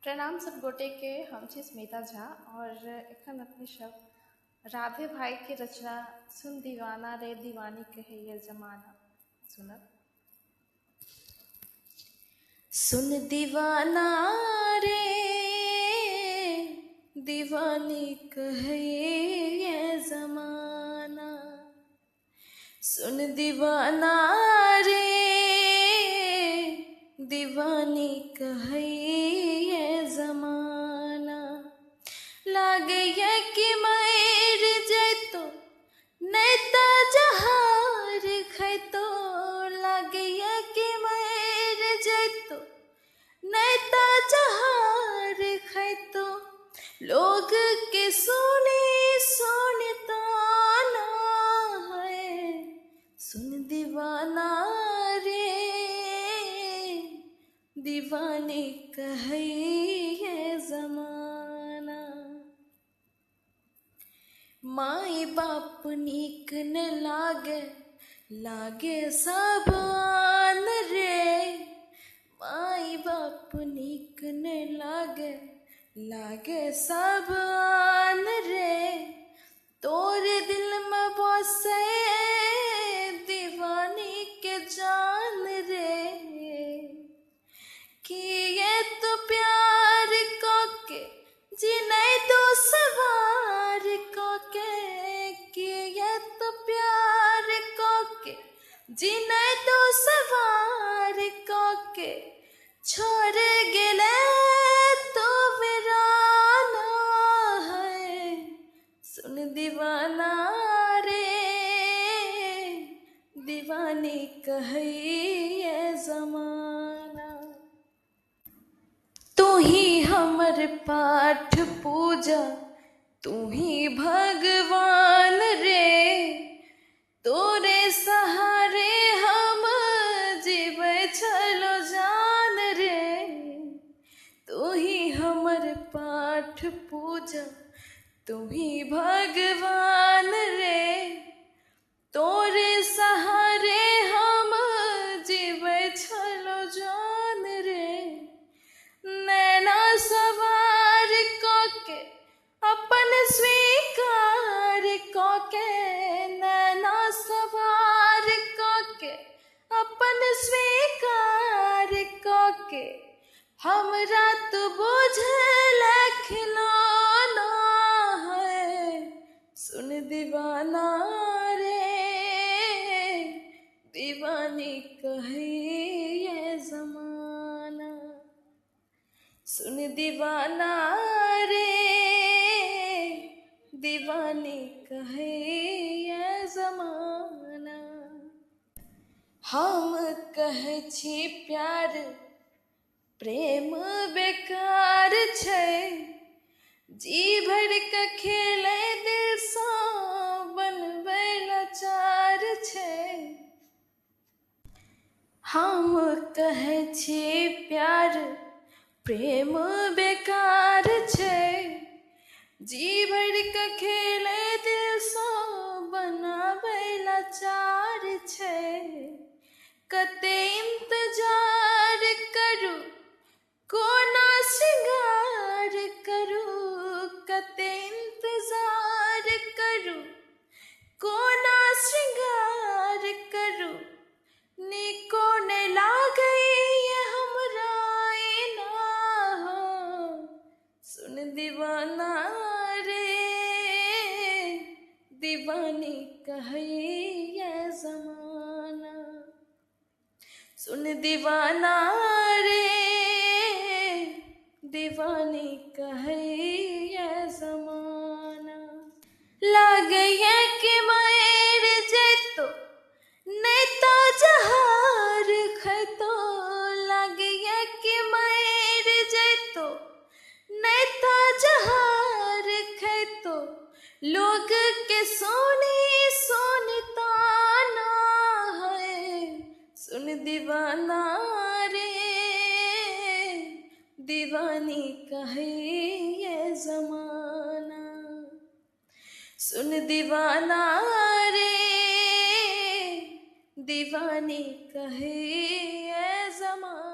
प्रणाम सब गोटे के। हम छी स्मिता झा और एखन अपने सब राधे भाई के रचना सुन दीवाना रे दीवानी कहे ये जमाना सुनब। सुन दीवाना रे दीवानी कहे ये जमाना, सुन दीवाना रे दीवानी कहे ये जमाना। लागे ये कि मर जैतो नैता जहार खैतो, लागे ये कि मर जैतो नैता जहार खैतो। लोग के सुने सुनता ना है, सुन दीवाना रे दीवानी कहे ये जमाना। माई बाप नीक न लागे लागे सबआन रे, माई बाप नीक न लागे लागे सबआन रे। तोरे दिल में बसे दीवानी के जान रे, कि ये तो प्यार के जिन्हें दो सवार के, कि ये तो प्यार के जिन्हें दो सवार के छोड़ गेले तो वीराना है। सुन दीवाना रे दीवानी कहे ये जमाना। तू ही हमर पाठ पूजा तू ही भगवान रे, तोरे सहारे हम जीवे छलो जान रे। तू ही हमर पाठ पूजा तू ही भगवान रे, तोरे सहारे हम जीवे छलो जान रे। नैना सवार के अपन स्वीकार के, नैना सवार के अपन स्वीकार के हमरा तो बुझल खिलौना है। सुन दीवाना रे दीवानी कहे ये जमाना, सुन दीवाना रे दीवानी कहे ये जमाना। हम कहे छी प्यार प्रेम बेकार छै, जी भर के खेले दिल सा बनबै लाचार छै। हम कहे छी प्यार प्रेम बेकार छै, जी भर के खेले दिल सा बनाबै लाचार छै। कते इंतजार करू कोना श्रृंगार करू, कते इंतजार करू कोना श्रृंगार करू। निको ने लागे ये हमरा ना, सुन दीवाना रे दीवानी कहे ये जमाना। सुन दीवाना रे दीवानी कहे ये जमाना। लागे ये कि मर जैतो नैता जहार खैतो, लागे ये कि मर जैतो नैता जहार खैतो। लोग के सोनी सोनता ना है, सुन दीवाना रे दीवानी कहे ये जमाना। सुन दीवाना रे दीवानी कहे ये जमाना।